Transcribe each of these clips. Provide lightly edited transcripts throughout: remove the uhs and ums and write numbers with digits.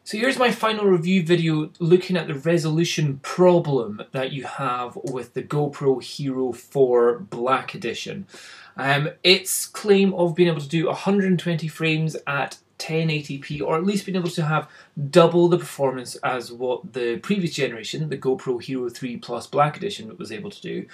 So here's my final review video looking at the resolution problem that you have with the GoPro Hero 4 Black Edition. Its claim of being able to do 120 frames at 1080p, or at least being able to have double the performance as what the previous generation, the GoPro Hero 3 Plus Black Edition, was able to do,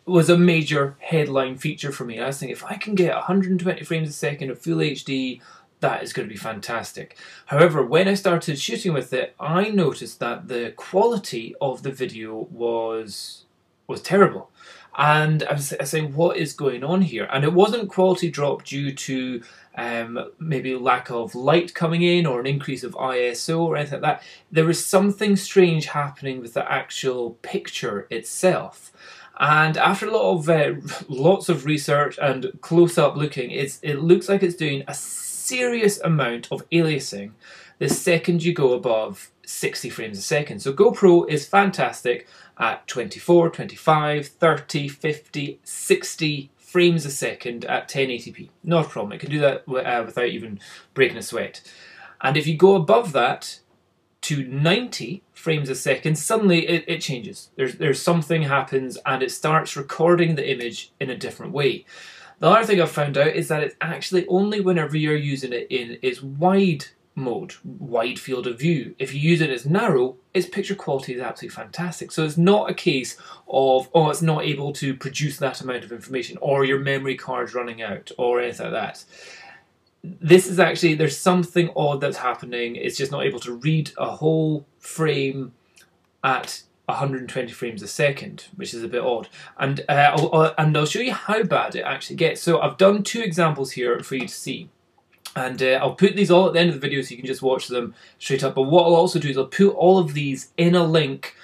was a major headline feature for me. I was thinking, if I can get 120 frames a second of full HD, that is going to be fantastic. However, when I started shooting with it, I noticed that the quality of the video was terrible. And I was saying, what is going on here? And it wasn't quality drop due to maybe lack of light coming in or an increase of ISO or anything like that. There was something strange happening with the actual picture itself. And after a lot of lots of research and close-up looking, it looks like it's doing a serious amount of aliasing the second you go above 60 frames a second. So GoPro is fantastic at 24, 25, 30, 50, 60 frames a second at 1080p. Not a problem. It can do that without even breaking a sweat. And if you go above that to 90 frames a second, suddenly it changes. There's something happens and it starts recording the image in a different way. The other thing I've found out is that it's actually only whenever you're using it in its wide mode, wide field of view. If you use it as narrow, its picture quality is absolutely fantastic. So it's not a case of, oh, it's not able to produce that amount of information, or your memory card's running out, or anything like that. This is actually, there's something odd that's happening. It's just not able to read a whole frame at 120 frames a second, which is a bit odd. And I'll show you how bad it actually gets. So I've done two examples here for you to see. And I'll put these all at the end of the video so you can just watch them straight up. But what I'll also do is I'll put all of these in a link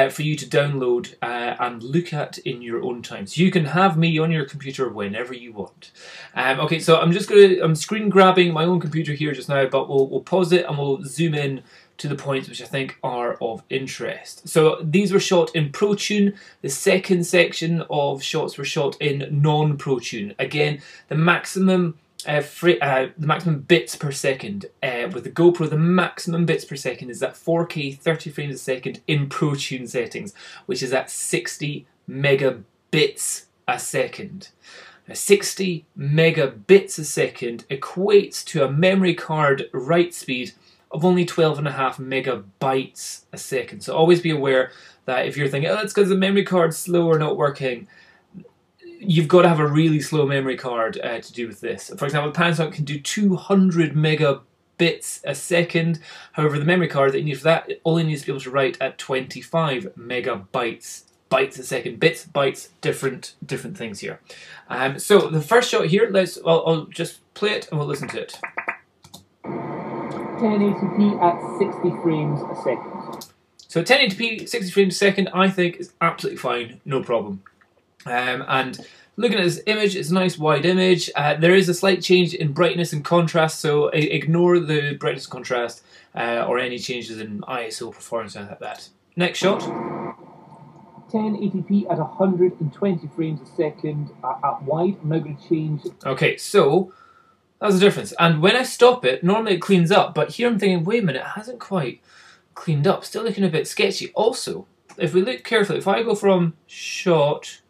for you to download and look at in your own time. So you can have me on your computer whenever you want. Okay, so I'm screen grabbing my own computer here just now, but we'll pause it and we'll zoom in to the points which I think are of interest. So these were shot in ProTune. The second section of shots were shot in Non-ProTune. Again, the maximum bits per second with the GoPro, the maximum bits per second is at 4K 30 frames a second in ProTune settings, which is at 60 megabits a second. Now, 60 megabits a second equates to a memory card write speed of only 12.5 megabytes a second. So always be aware that if you're thinking, oh, it's because the memory card's slow or not working, you've got to have a really slow memory card to do with this. For example, Panasonic can do 200 megabits a second. However, the memory card that you need for that, it only needs to be able to write at 25 megabytes. Bytes a second. Bits, bytes, different things here. So the first shot here, I'll just play it and we'll listen to it. 1080p at 60 frames a second. So 1080p, 60 frames a second, I think is absolutely fine, no problem. And looking at this image, it's a nice wide image. There is a slight change in brightness and contrast, so ignore the brightness and contrast or any changes in ISO performance or anything like that. Next shot. 1080p at 120 frames a second at wide. I'm now going to change. Okay, so that's the difference. And when I stop it, normally it cleans up, but here I'm thinking, wait a minute, it hasn't quite cleaned up. Still looking a bit sketchy. Also, if we look carefully, if I go from shot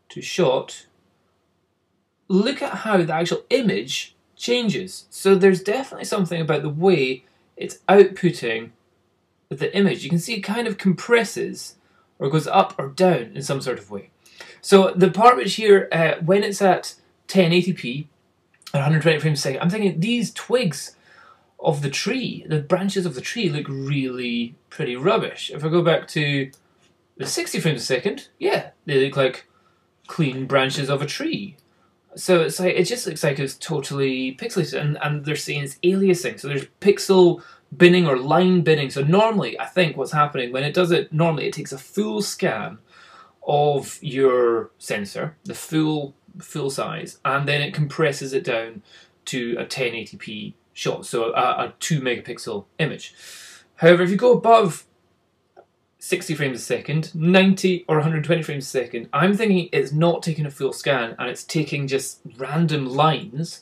to shot, look at how the actual image changes. So there's definitely something about the way it's outputting the image. You can see it kind of compresses or goes up or down in some sort of way. So the part which here, when it's at 1080p, 120 frames a second, I'm thinking these twigs of the tree, the branches of the tree, look really pretty rubbish. If I go back to the 60 frames a second, yeah, they look like clean branches of a tree. So it's like, it just looks like it's totally pixelated, and they're saying it's aliasing. So there's pixel binning or line binning. So normally, I think what's happening when it does it, normally it takes a full scan of your sensor, the full size, and then it compresses it down to a 1080p shot, so a 2 megapixel image. However, if you go above 60 frames a second, 90 or 120 frames a second, I'm thinking it's not taking a full scan and it's taking just random lines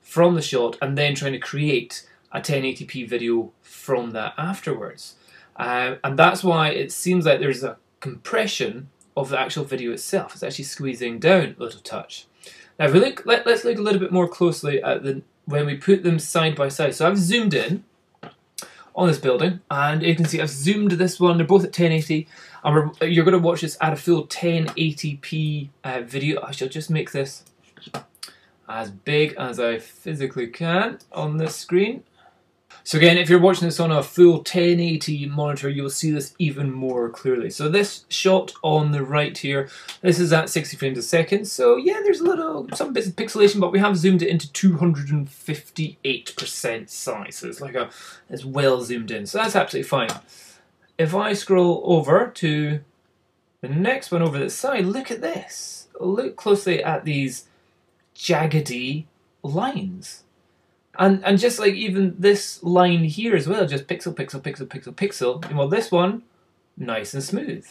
from the shot and then trying to create a 1080p video from that afterwards. And that's why it seems like there's a compression of the actual video itself. It's actually squeezing down a little touch. Now if we look, let's look a little bit more closely at when we put them side by side. So I've zoomed in on this building, and you can see I've zoomed this one. They're both at 1080, and you're going to watch this at a full 1080p video. I shall just make this as big as I physically can on this screen. So again, if you're watching this on a full 1080 monitor, you'll see this even more clearly. So this shot on the right here, this is at 60 frames a second. So yeah, there's some bits of pixelation, but we have zoomed it into 258% size. So it's well zoomed in. So that's absolutely fine. If I scroll over to the next one over the side, look at this. Look closely at these jaggedy lines. And just like even this line here as well, just pixel, pixel, pixel, pixel, pixel. And well, this one, nice and smooth.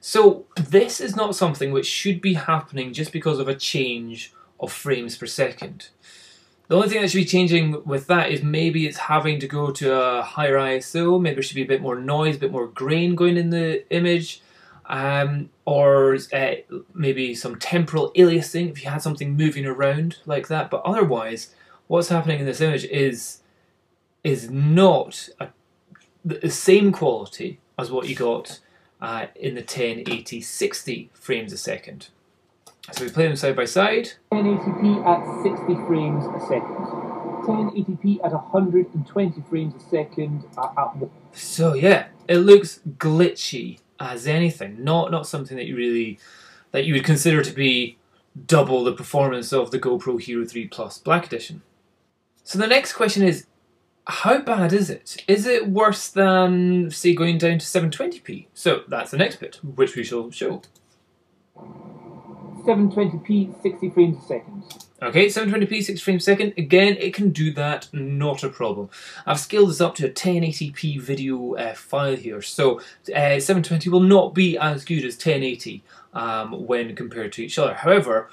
So this is not something which should be happening just because of a change of frames per second. The only thing that should be changing with that is maybe it's having to go to a higher ISO, maybe there should be a bit more noise, a bit more grain going in the image, or maybe some temporal aliasing if you had something moving around like that. But otherwise, what's happening in this image is not the same quality as what you got in the 1080 60 frames a second. So we play them side by side. 1080p at 60 frames a second. 1080p at 120 frames a second. So yeah, it looks glitchy as anything. Not something that you would consider to be double the performance of the GoPro Hero 3 Plus Black Edition. So the next question is, how bad is it? Is it worse than, say, going down to 720p? So that's the next bit, which we shall show. 720p, 60 frames a second. Okay, 720p, 60 frames a second. Again, it can do that, not a problem. I've scaled this up to a 1080p video file here, so 720 will not be as good as 1080 when compared to each other. However,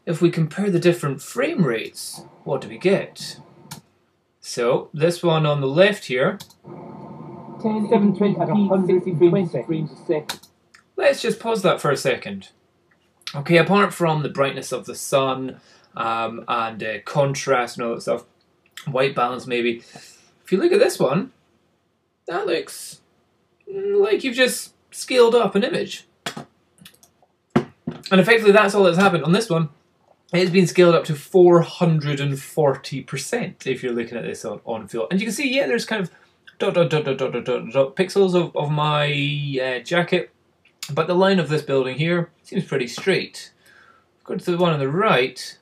if we compare the different frame rates, what do we get? So, this one on the left here, 720p at 120 frames a second. Let's just pause that for a second. Okay, apart from the brightness of the sun and contrast and all that stuff, white balance maybe, if you look at this one, that looks like you've just scaled up an image. And effectively that's all that's happened on this one. It's been scaled up to 440% if you're looking at this on full. And you can see, yeah, there's kind of dot pixels of my jacket. But the line of this building here seems pretty straight. Go to the one on the right.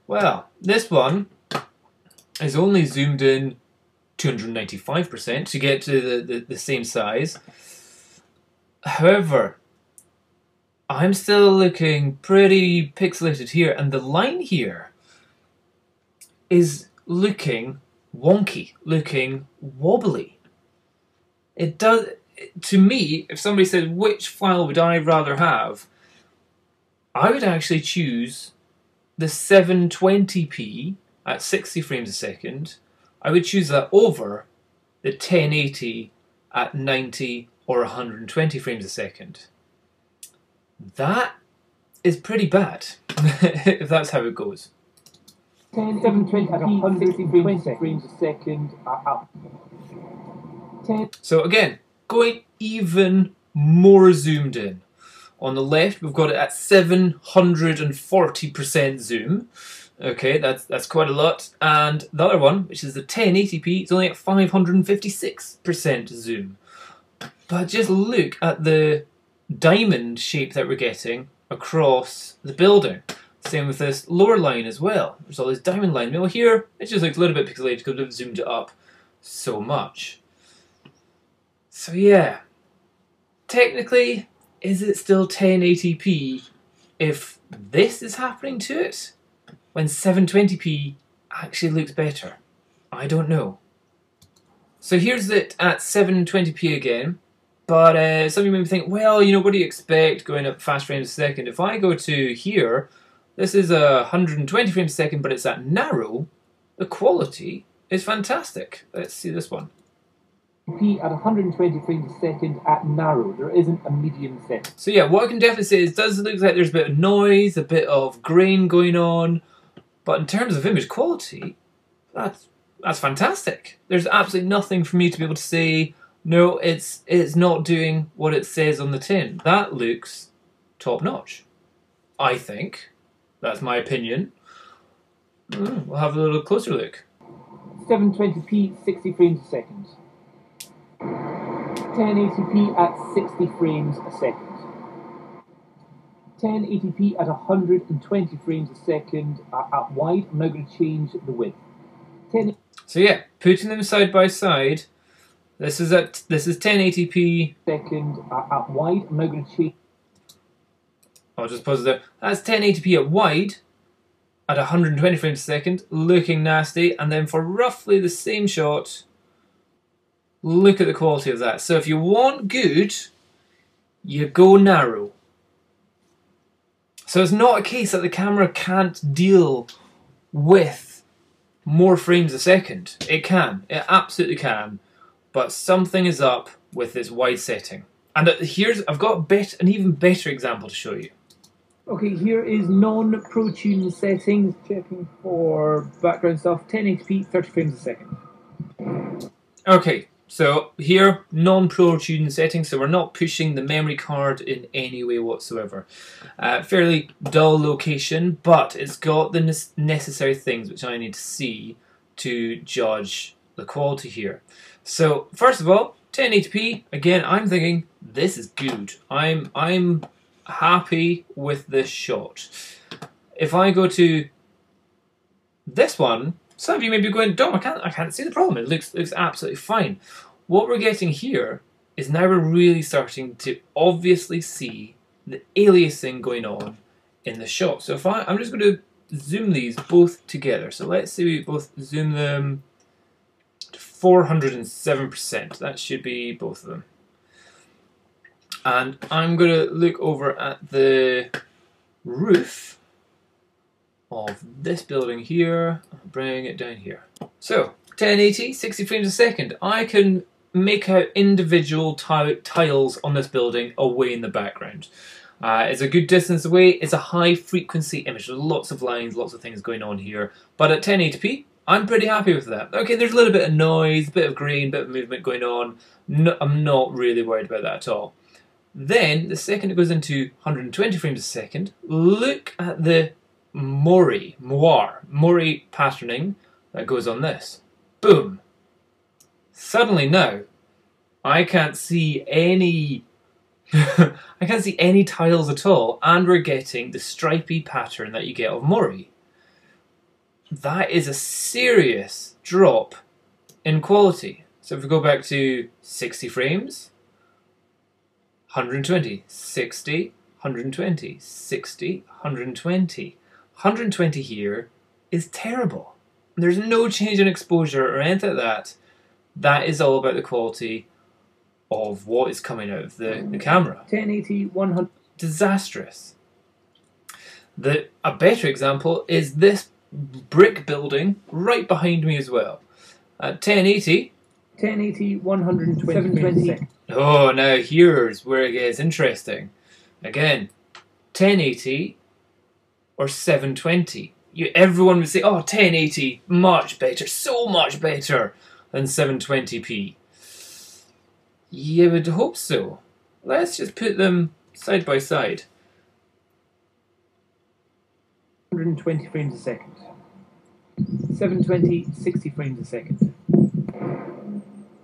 Well, this one is only zoomed in 295% to get to the same size. However, I'm still looking pretty pixelated here, and the line here is looking wonky, looking wobbly. It does. To me, if somebody said which file would I rather have, I would actually choose the 720p at 60 frames a second. I would choose that over the 1080 at 90 or 120 frames a second. That is pretty bad, if that's how it goes. 720p at 120 frames a second. So again, going even more zoomed in. On the left, we've got it at 740% zoom. Okay, that's quite a lot. And the other one, which is the 1080p, it's only at 556% zoom. But just look at the diamond shape that we're getting across the building. Same with this lower line as well. There's all this diamond line. Well, here, it just looks a little bit pixelated because we've zoomed it up so much. So yeah, technically, is it still 1080p if this is happening to it? When 720p actually looks better? I don't know. So here's it at 720p again, but some of you may think, well, you know, what do you expect going up fast frames a second? If I go to here, this is 120 frames a second, but it's at narrow, the quality is fantastic. Let's see this one. At 120 frames a second at narrow. There isn't a medium setting. So yeah, what I can definitely say is it does look like there's a bit of noise, a bit of grain going on, but in terms of image quality, that's fantastic. There's absolutely nothing for me to be able to say, no, it's not doing what it says on the tin. That looks top notch, I think. That's my opinion. We'll have a little closer look. 720p, 60 frames a second. 1080p at 60 frames a second. 1080p at 120 frames a second at wide. I'm now going to change the width. So yeah, putting them side by side. This is 1080p. Second at wide. I'm now going to change. I'll just pause it there. That's 1080p at wide at 120 frames a second, looking nasty. And then for roughly the same shot, look at the quality of that. So if you want good, you go narrow. So it's not a case that the camera can't deal with more frames a second. It can. It absolutely can. But something is up with this wide setting. And I've got an even better example to show you. Okay, here is non-ProTune settings. Checking for background stuff. 1080p, 30 frames a second. Okay. So here, non-ProTune settings, so we're not pushing the memory card in any way whatsoever. Fairly dull location, but it's got the necessary things which I need to see to judge the quality here. So first of all, 1080p, again, I'm thinking this is good. I'm happy with this shot. If I go to this one, some of you may be going, Dom, I can't see the problem. It looks absolutely fine. What we're getting here is now we're really starting to obviously see the aliasing going on in the shot. So if I'm just going to zoom these both together. So let's say we both zoom them to 407%. That should be both of them. And I'm going to look over at the roof of this building here, bring it down here. So 1080, 60 frames a second. I can make out individual tiles on this building away in the background. It's a good distance away. It's a high frequency image. There's lots of lines, lots of things going on here. But at 1080p, I'm pretty happy with that. Okay, there's a little bit of noise, a bit of grain, a bit of movement going on. No, I'm not really worried about that at all. Then, the second it goes into 120 frames a second, look at the Mori patterning that goes on this. Boom. Suddenly now, I can't see any I can't see any tiles at all, and we're getting the stripy pattern that you get of Mori. That is a serious drop in quality. So if we go back to 60 frames, 120, 60, 120, 60, 120. 120 here is terrible. There's no change in exposure or anything like that. That is all about the quality of what is coming out of the camera. 1080, 100. Disastrous. A better example is this brick building right behind me as well. At 1080. 1080, 120, 720. Oh, now here's where it gets interesting. Again, 1080 or 720. Everyone would say, oh, 1080, much better, so much better than 720p. You would hope so. Let's just put them side by side. 120 frames a second. 720, 60 frames a second.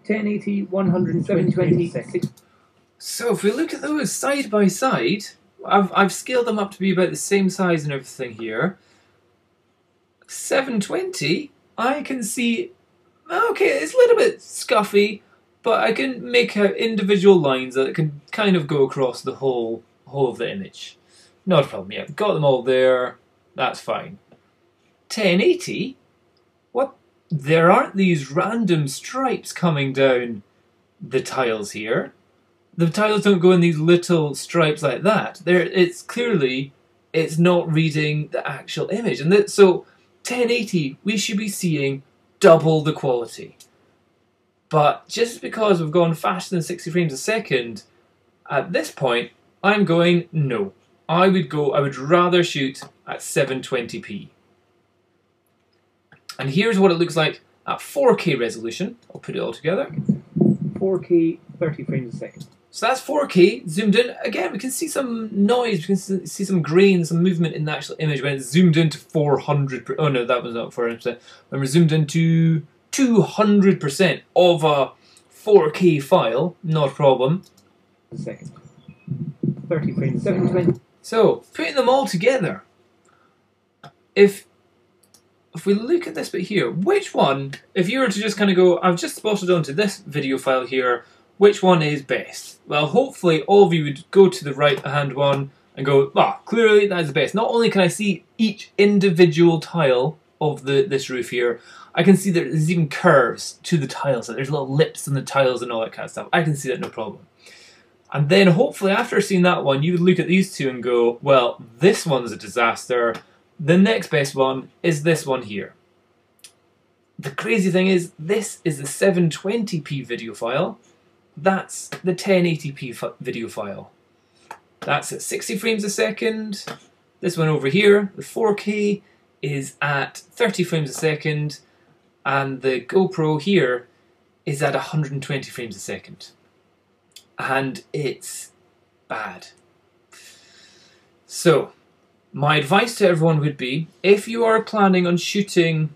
1080, 120 seconds. So if we look at those side by side, I've scaled them up to be about the same size and everything here. 720, I can see, okay, it's a little bit scuffy, but I can make out individual lines that can kind of go across the whole of the image. Not a problem, yeah, got them all there, that's fine. 1080, what? There aren't these random stripes coming down the tiles here. The tiles don't go in these little stripes like that. It's clearly, it's not reading the actual image. And so 1080, we should be seeing double the quality. But just because we've gone faster than 60 frames a second, at this point, I'm going no. I would rather shoot at 720p. And here's what it looks like at 4K resolution. I'll put it all together. 4K, 30 frames a second. So that's 4K zoomed in. Again, we can see some noise, we can see some grain, some movement in the actual image when it's zoomed into 400. Oh no, that was not 400%. When we're zoomed into 200% of a 4K file, not a problem. A second. 30 frames, 720. So, putting them all together, if we look at this bit here, which one, if you were to just kind of go, I've just spotted onto this video file here, which one is best? Well, hopefully all of you would go to the right-hand one and go, clearly that is the best. Not only can I see each individual tile of this roof here, I can see that there's even curves to the tiles. So there's little lips in the tiles and all that kind of stuff. I can see that no problem. And then hopefully after seeing that one, you would look at these two and go, well, this one's a disaster. The next best one is this one here. The crazy thing is, this is the 720p video file. That's the 1080p video file. That's at 60 frames a second. This one over here, the 4K, is at 30 frames a second. And the GoPro here is at 120 frames a second. And it's bad. So, my advice to everyone would be, if you are planning on shooting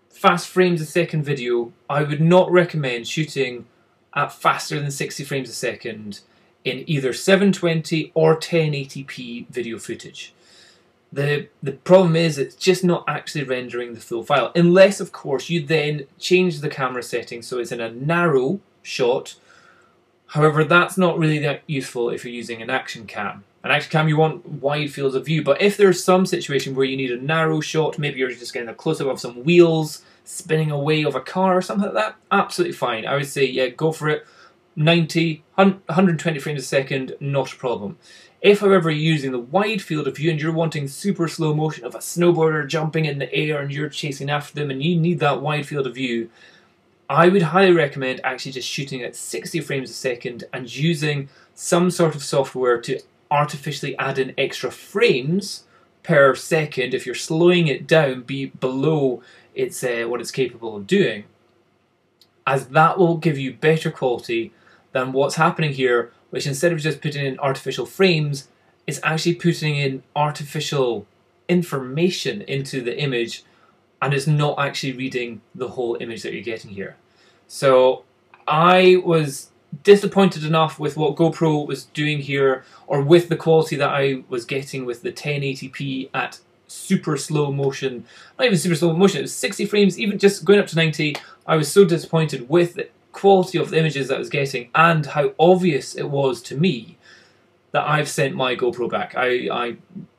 fast frames a second video, I would not recommend shooting at faster than 60 frames a second in either 720 or 1080p video footage. The problem is it's just not actually rendering the full file, unless of course you then change the camera settings so it's in a narrow shot. However, that's not really that useful if you're using an action cam. An action cam, you want wide fields of view, but if there's some situation where you need a narrow shot, maybe you're just getting a close-up of some wheels spinning away of a car or something like that, absolutely fine. I would say, yeah, go for it. 90, 120 frames a second, not a problem. If, however, you're using the wide field of view and you're wanting super slow motion of a snowboarder jumping in the air and you're chasing after them and you need that wide field of view, I would highly recommend actually just shooting at 60 frames a second and using some sort of software to artificially add in extra frames per second if you're slowing it down below its what it's capable of doing, as that will give you better quality than what's happening here, which instead of just putting in artificial frames, it's actually putting in artificial information into the image, and it's not actually reading the whole image that you're getting here. So I was disappointed enough with what GoPro was doing here, or with the quality that I was getting with the 1080p at super slow motion. Not even super slow motion, it was 60 frames, even just going up to 90. I was so disappointed with the quality of the images that I was getting and how obvious it was to me that I've sent my GoPro back. I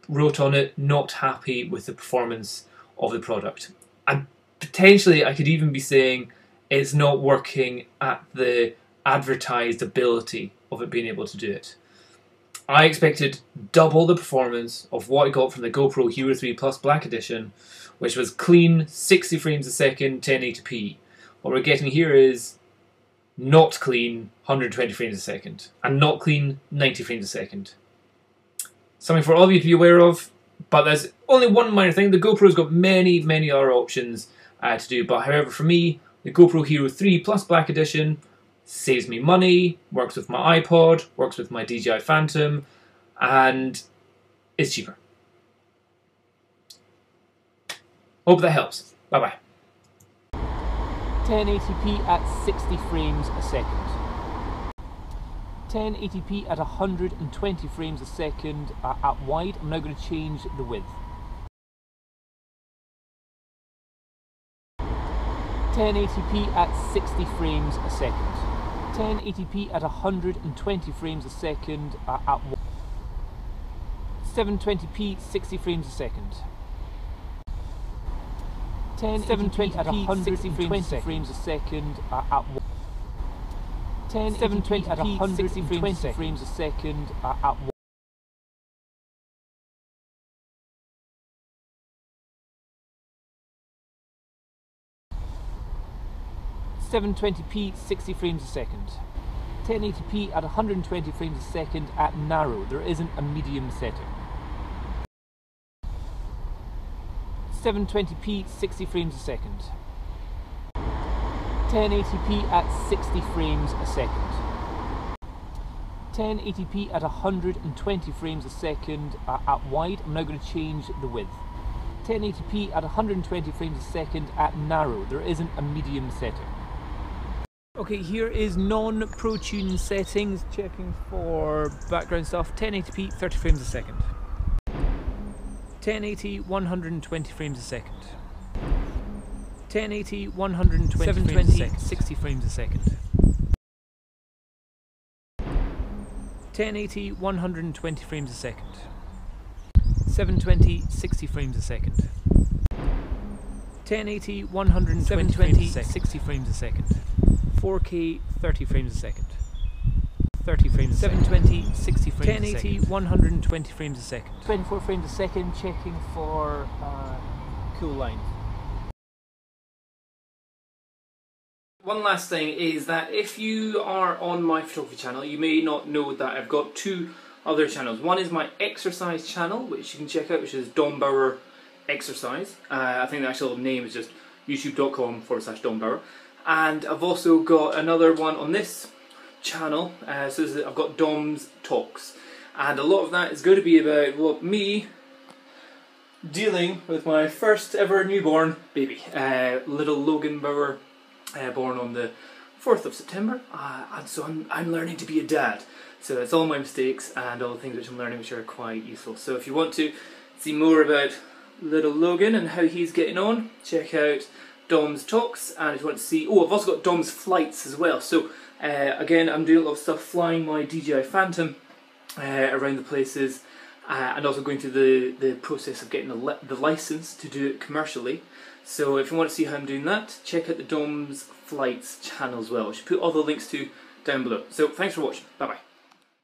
wrote on it, not happy with the performance of the product. And potentially I could even be saying it's not working at the advertised ability of it being able to do it. I expected double the performance of what I got from the GoPro Hero 3 Plus Black Edition, which was clean 60 frames a second, 1080p. What we're getting here is not clean 120 frames a second, and not clean 90 frames a second. Something for all of you to be aware of, but there's only one minor thing. The GoPro's got many, many other options to do, but however, for me, the GoPro Hero 3 Plus Black Edition saves me money, works with my iPod, works with my DJI Phantom, and is cheaper. Hope that helps. Bye bye. 1080p at 60 frames a second. 1080p at 120 frames a second at wide. I'm now going to change the width. 1080p at 60 frames a second. 1080p at 120 frames a second at 720p 60 frames a second. 720 at 120 frames a second at 720 at 120 frames a second at 720p 60 frames a second. 1080p at 120 frames a second at narrow. There isn't a medium setting. 720p 60 frames a second. 1080p at 60 frames a second. 1080p at 120 frames a second at wide. I'm now going to change the width. 1080p at 120 frames a second at narrow. There isn't a medium setting. Okay, here is non-ProTune settings, checking for background stuff. 1080p 30 frames a second. 1080 120 frames a second. 1080 120 frames a second. 60 frames a second. 1080 120 frames a second. 720 60 frames a second. 1080 120 frames a second. 60 frames a second. 4K 30 frames a second. 30 frames a second. 720 60 frames a second. 1080 120 frames a second. 24 frames a second, checking for cool line. One last thing is that if you are on my photography channel, you may not know that I've got two other channels. One is my exercise channel, which you can check out, which is Dom Bauer Exercise. I think the actual name is just youtube.com/Dom Bauer. And I've also got another one on this channel, so I've got Dom's Talks. And a lot of that is going to be about, well, me dealing with my first ever newborn baby, little Logan Bauer, born on the 4th of September, and so I'm learning to be a dad. So it's all my mistakes and all the things which I'm learning which are quite useful. So if you want to see more about little Logan and how he's getting on, check out Dom's Talks. And if you want to see, I've also got Dom's Flights as well. So again, I'm doing a lot of stuff flying my DJI Phantom around the places, and also going through the process of getting the license to do it commercially. So if you want to see how I'm doing that, check out the Dom's Flights channel as well, which I put all the links to down below. So thanks for watching. Bye bye.